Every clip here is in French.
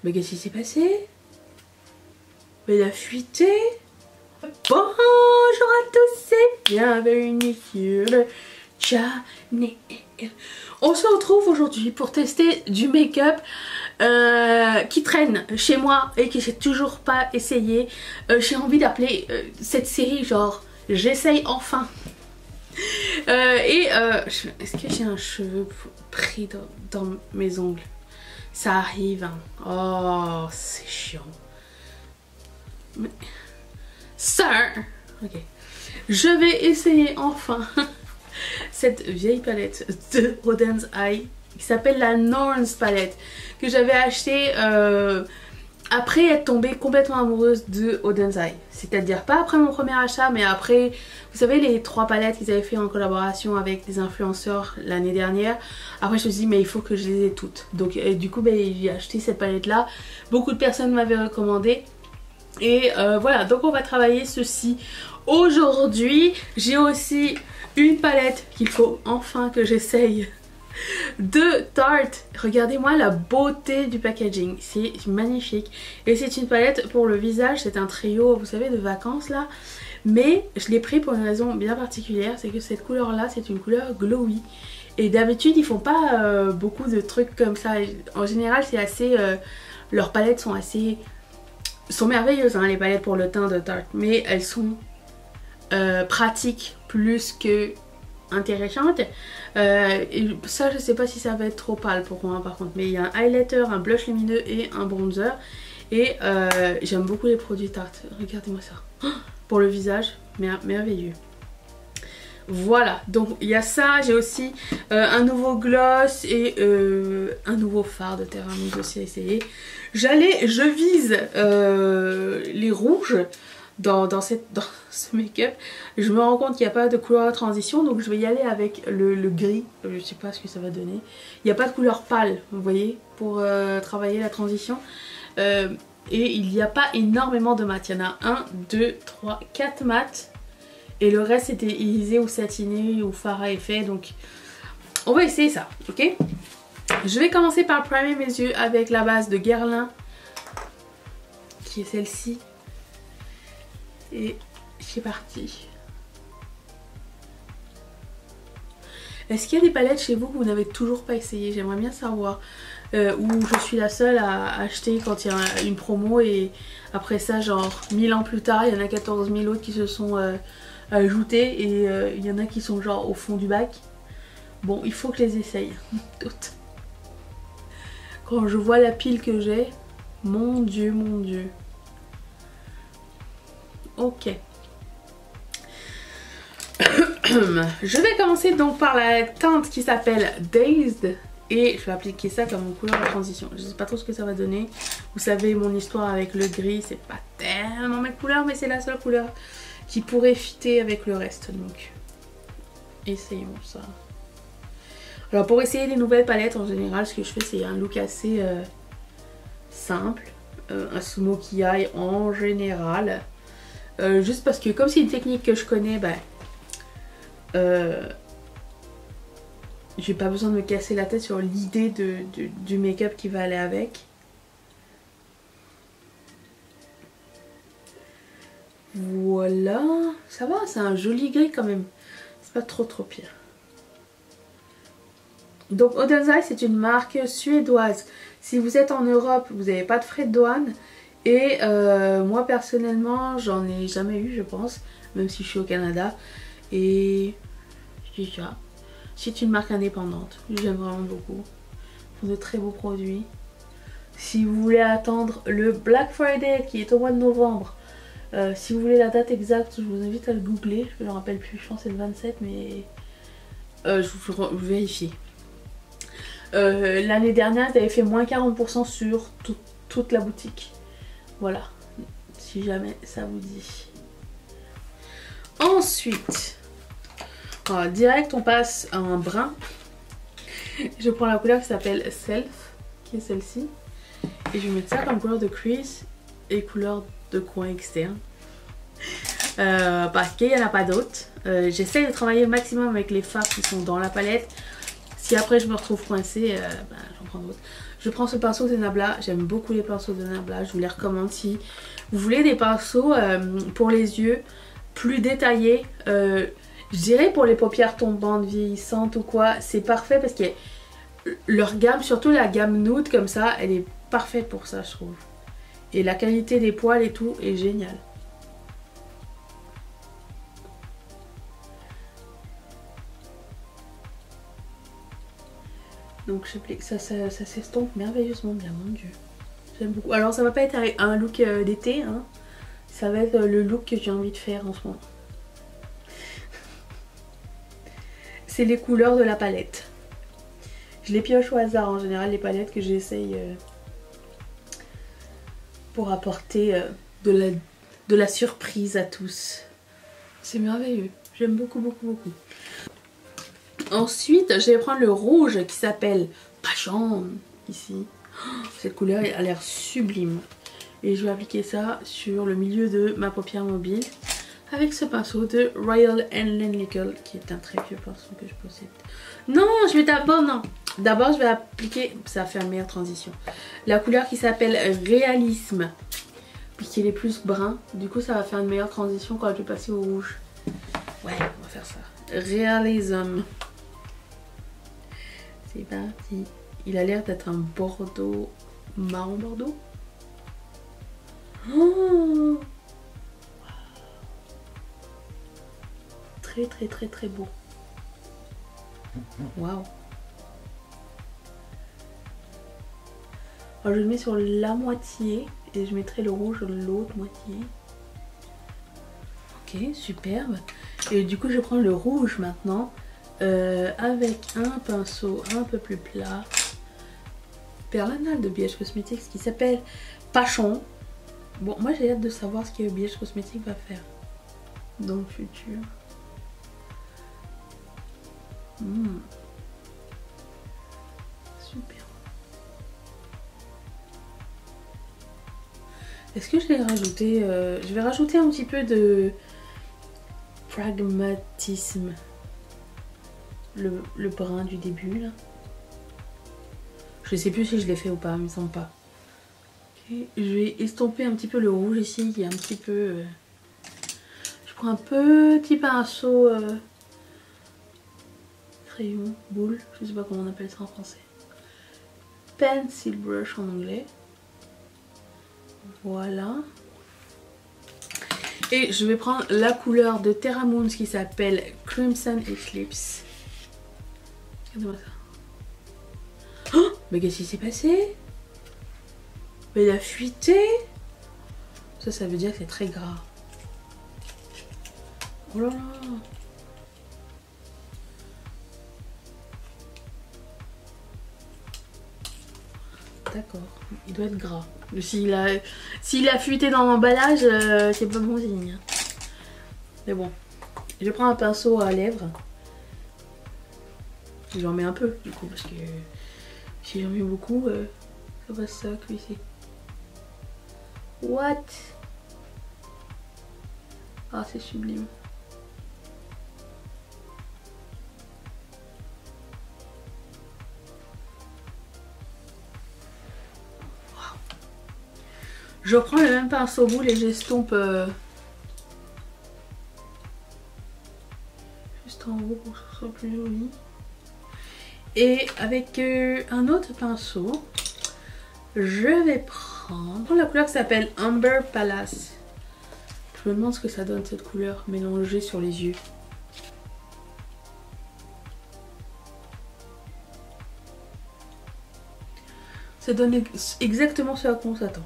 Mais qu'est-ce qui s'est passé? Mais il a fuité. Bonjour à tous et bienvenue sur le channel. On se retrouve aujourd'hui pour tester du make-up qui traîne chez moi et que j'ai toujours pas essayé. J'ai envie d'appeler cette série genre j'essaye enfin. Est-ce que j'ai un cheveu pris dans mes ongles? Ça arrive hein. Oh c'est chiant. Mais... Sir, ok. Je vais essayer enfin cette vieille palette de Oden's Eye qui s'appelle la Norns palette que j'avais achetée après être tombée complètement amoureuse de Oden's Eye. C'est-à-dire pas après mon premier achat mais après, vous savez les 3 palettes qu'ils avaient fait en collaboration avec des influenceurs l'année dernière. Après je me suis dit mais il faut que je les ai toutes. Donc du coup j'ai acheté cette palette là. Beaucoup de personnes m'avaient recommandé. Et voilà, donc on va travailler ceci aujourd'hui. J'ai aussi une palette qu'il faut enfin que j'essaye de Tarte. Regardez-moi la beauté du packaging, c'est magnifique. Et c'est une palette pour le visage, c'est un trio, vous savez, de vacances là. Mais je l'ai pris pour une raison bien particulière, c'est que cette couleur là, c'est une couleur glowy. Et d'habitude, ils font pas beaucoup de trucs comme ça. En général, c'est assez... leurs palettes sont assez... sont merveilleuses hein, les palettes pour le teint de Tarte, mais elles sont pratiques plus que intéressantes. Et ça je sais pas si ça va être trop pâle pour moi par contre, mais il y a un highlighter, un blush lumineux et un bronzer. Et j'aime beaucoup les produits Tarte, regardez-moi ça. Pour le visage, merveilleux. Voilà, donc il y a ça, j'ai aussi un nouveau gloss et un nouveau fard de Terra Mousse aussi à essayer. Je vise les rouges dans ce make-up. Je me rends compte qu'il n'y a pas de couleur de transition, donc je vais y aller avec le gris. Je sais pas ce que ça va donner. Il n'y a pas de couleur pâle, vous voyez, pour travailler la transition. Et il n'y a pas énormément de mat. Il y en a 1, 2, 3, 4 mats. Et le reste c'était irisé ou satiné ou fard à effet. Donc on va essayer ça, ok? Je vais commencer par primer mes yeux avec la base de Guerlain, qui est celle-ci. Et c'est parti. Est-ce qu'il y a des palettes chez vous que vous n'avez toujours pas essayé? J'aimerais bien savoir. Où je suis la seule à acheter quand il y a une promo et après ça genre 1000 ans plus tard il y en a 14 000 autres qui se sont ajoutés et il y en a qui sont genre au fond du bac. Bon il faut que je les essaye toutes. Quand je vois la pile que j'ai, mon dieu mon dieu. Ok. Je vais commencer donc par la teinte qui s'appelle Dazed. Et je vais appliquer ça comme une couleur de transition. Je sais pas trop ce que ça va donner. Vous savez mon histoire avec le gris, c'est pas tellement ma couleur, mais c'est la seule couleur qui pourrait fitter avec le reste. Donc essayons ça. Alors pour essayer des nouvelles palettes en général, ce que je fais c'est un look assez simple. Un smoky eye en général. Juste parce que comme c'est une technique que je connais, j'ai pas besoin de me casser la tête sur l'idée du make-up qui va aller avec. Voilà, ça va, c'est un joli gris quand même. C'est pas trop pire. Donc Oden's Eye c'est une marque suédoise. Si vous êtes en Europe, vous n'avez pas de frais de douane. Et moi personnellement, j'en ai jamais eu je pense, même si je suis au Canada. Et c'est ça. C'est une marque indépendante, j'aime vraiment beaucoup. Ils font de très beaux produits. Si vous voulez attendre le Black Friday qui est au mois de novembre, si vous voulez la date exacte, je vous invite à le googler. Je ne me rappelle plus, je pense que c'est le 27 mais je vérifie. L'année dernière, ils avaient fait moins 40% sur toute la boutique. Voilà, si jamais ça vous dit. Ensuite... Alors, direct on passe à un brun. Je prends la couleur qui s'appelle Self, qui est celle-ci. Et je vais mettre ça comme couleur de crease et couleur de coin externe. Parce qu'il n'y en a pas d'autres. J'essaie de travailler au maximum avec les fards qui sont dans la palette. Si après je me retrouve coincée, j'en prendre d'autres. Je prends ce pinceau de Nabla. J'aime beaucoup les pinceaux de Nabla. Je vous les recommande si vous voulez des pinceaux pour les yeux plus détaillés. Je dirais pour les paupières tombantes, vieillissantes ou quoi, c'est parfait parce que leur gamme, surtout la gamme nude comme ça, elle est parfaite pour ça, je trouve. Et la qualité des poils et tout est géniale. Donc ça s'estompe merveilleusement bien, mon dieu. J'aime beaucoup. Alors ça va pas être un look d'été, hein. Ça va être le look que j'ai envie de faire en ce moment. C'est les couleurs de la palette. Je les pioche au hasard en général, les palettes que j'essaye pour apporter de la surprise à tous. C'est merveilleux. J'aime beaucoup, beaucoup, beaucoup. Ensuite, je vais prendre le rouge qui s'appelle Passion, ici. Cette couleur a l'air sublime. Et je vais appliquer ça sur le milieu de ma paupière mobile avec ce pinceau de Royal Nickel, qui est un très vieux pinceau que je possède. Non, je vais d'abord, non. D'abord, je vais appliquer, ça va faire une meilleure transition, la couleur qui s'appelle Réalisme, puisqu'il est plus brun. Du coup, ça va faire une meilleure transition quand je vais passer au rouge. Ouais, on va faire ça. Réalisme. C'est parti. Il a l'air d'être un bordeaux, marron bordeaux. Oh, très très très très beau. Waouh. Alors je le mets sur la moitié et je mettrai le rouge sur l'autre moitié. Ok, superbe. Et du coup je prends le rouge maintenant avec un pinceau un peu plus plat. Perlanal de BH Cosmetics qui s'appelle Passion. Bon, moi j'ai hâte de savoir ce que BH Cosmetics va faire dans le futur. Super. Est-ce que je vais rajouter je vais rajouter un petit peu de pragmatisme. Le brun du début là. Je sais plus si je l'ai fait ou pas, il me semble pas. Okay. Je vais estomper un petit peu le rouge ici qui est un petit peu... Je prends un petit pinceau crayon, boule, je sais pas comment on appelle ça en français. Pencil brush en anglais. Voilà. Et je vais prendre la couleur de Terra Moons qui s'appelle Crimson Eclipse. Regardez-moi ça. Oh, mais qu'est-ce qui s'est passé? Mais il a fuité. Ça veut dire que c'est très gras. Oh là là. D'accord, il doit être gras. S'il a fuité dans l'emballage, c'est pas bon signe. Mais bon, je prends un pinceau à lèvres. J'en mets un peu du coup parce que si j'en mets beaucoup, ça va se cuisser. What? Ah, c'est sublime. Wow. Je reprends le même pinceau boule et j'estompe juste en haut pour que ce soit plus joli. Et avec un autre pinceau, je vais prendre la couleur qui s'appelle Amber Palace. Je me demande ce que ça donne cette couleur mélangée sur les yeux. Ça donne exactement ce à quoi on s'attend.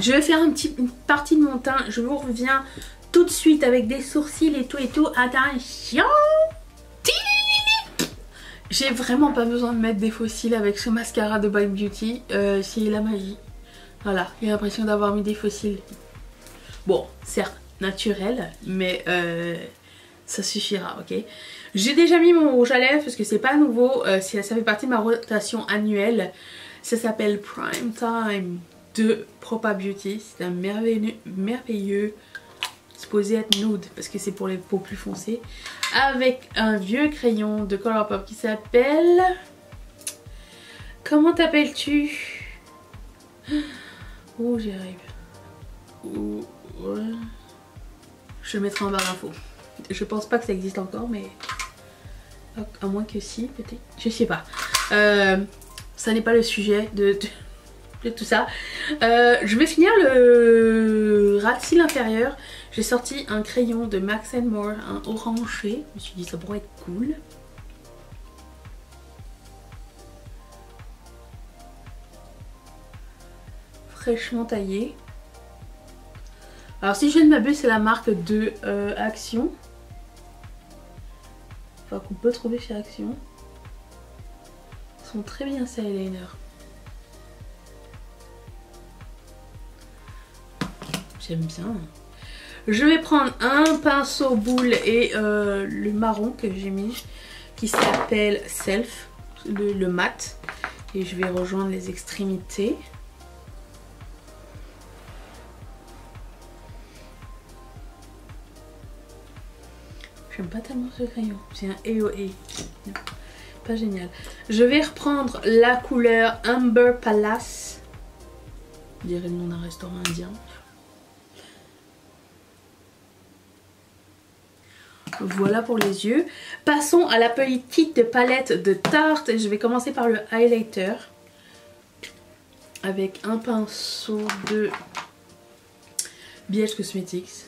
Je vais faire une partie de mon teint. Je vous reviens tout de suite avec des sourcils et tout. Attention! J'ai vraiment pas besoin de mettre des faux cils avec ce mascara de Bite Beauty. C'est la magie. Voilà, j'ai l'impression d'avoir mis des faux cils. Bon, certes, naturel, mais ça suffira, ok? J'ai déjà mis mon rouge à lèvres parce que c'est pas nouveau. Ça fait partie de ma rotation annuelle. Ça s'appelle Prime Time de Propa Beauty. C'est un merveilleux supposé être nude parce que c'est pour les peaux plus foncées, avec un vieux crayon de Colourpop qui s'appelle Comment t'appelles-tu? Oh, j'y arrive. Oh, ouais. Je le mettrai en barre d'infos. Je pense pas que ça existe encore, mais... À moins que si, peut-être. Je sais pas. Ça n'est pas le sujet de tout ça. Je vais finir le ras de cils inférieur. J'ai sorti un crayon de Max More, un orangé. Je me suis dit ça pourrait être cool. Fraîchement taillé. Alors si je ne m'abuse, c'est la marque de Action. Enfin qu'on peut trouver chez Action. Ils sont très bien ces eyeliners. J'aime bien. Je vais prendre un pinceau boule et le marron que j'ai mis qui s'appelle Self, le mat. Et je vais rejoindre les extrémités. J'aime pas tellement ce crayon. C'est un AOA. Non, pas génial. Je vais reprendre la couleur Amber Palace. On dirait le nom d'un restaurant indien. Voilà pour les yeux. Passons à la petite palette de Tarte. Je vais commencer par le highlighter. Avec un pinceau de BH Cosmetics.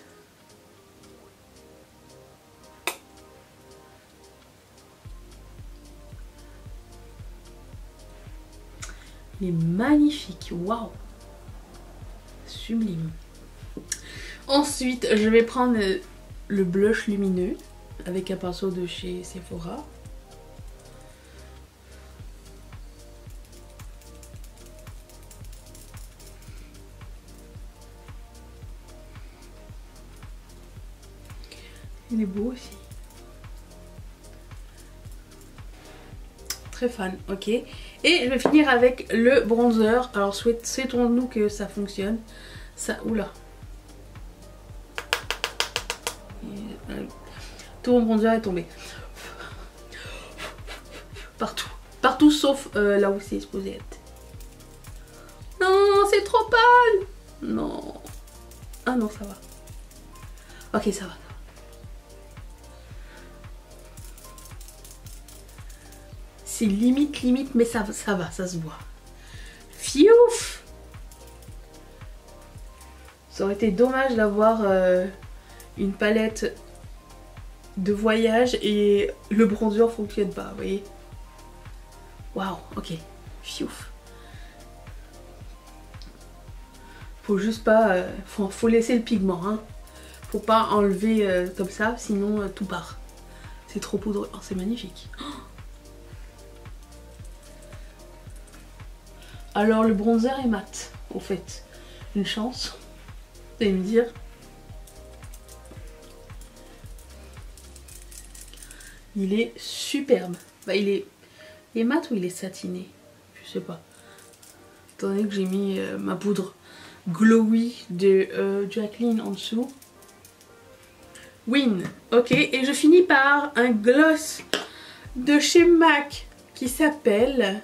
Il est magnifique, waouh, sublime. Ensuite, je vais prendre le blush lumineux avec un pinceau de chez Sephora. Il est beau aussi. Très fan, ok. Et je vais finir avec le bronzer. Alors souhaitons-nous que ça fonctionne. Ça, oula. Tout mon bronzer est tombé. Partout. Partout sauf là où c'est exposé être. Non, c'est trop pâle. Non. Ah non, ça va. Ok, ça va. C'est limite, mais ça va, ça se voit. Fiouf! Ça aurait été dommage d'avoir une palette de voyage et le bronzer fonctionne pas, vous voyez? Waouh, ok. Fiouf. Faut juste pas... faut laisser le pigment, hein. Faut pas enlever comme ça, sinon tout part. C'est trop poudreux. Oh, c'est magnifique. Oh, alors le bronzer est mat, au fait. Une chance, vous allez me dire. Il est superbe. Bah, il est mat ou il est satiné? Je sais pas. Étant donné que j'ai mis ma poudre glowy de Jacqueline en dessous. Win. Ok, et je finis par un gloss de chez MAC qui s'appelle...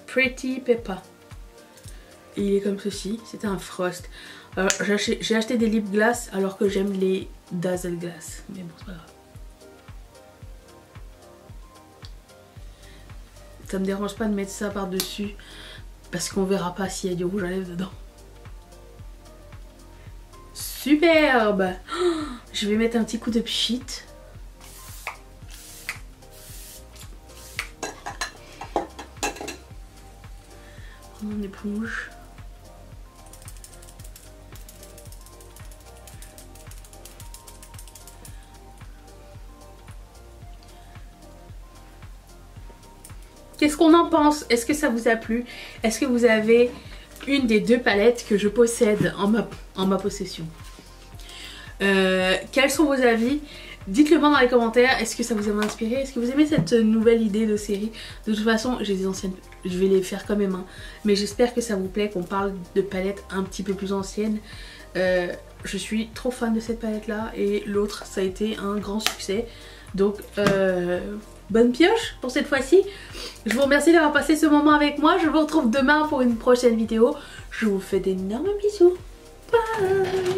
Pretty Peppa. Et il est comme ceci, c'est un frost. J'ai acheté des lip gloss alors que j'aime les Dazzle Glass. Mais bon, c'est pas grave. Ça me dérange pas de mettre ça par dessus parce qu'on verra pas s'il y a du rouge à lèvres dedans. Superbe. Je vais mettre un petit coup de pchit. Mon éponge. Qu'est-ce qu'on en pense? Est-ce que ça vous a plu? Est-ce que vous avez une des deux palettes que je possède en ma possession? Quels sont vos avis? Dites-le moi dans les commentaires. Est-ce que ça vous a inspiré? Est-ce que vous aimez cette nouvelle idée de série? De toute façon, j'ai des anciennes, je vais les faire quand même, hein. Mais j'espère que ça vous plaît, qu'on parle de palettes un petit peu plus anciennes. Je suis trop fan de cette palette là et l'autre ça a été un grand succès. Donc bonne pioche pour cette fois-ci. Je vous remercie d'avoir passé ce moment avec moi. Je vous retrouve demain pour une prochaine vidéo. Je vous fais d'énormes bisous. Bye.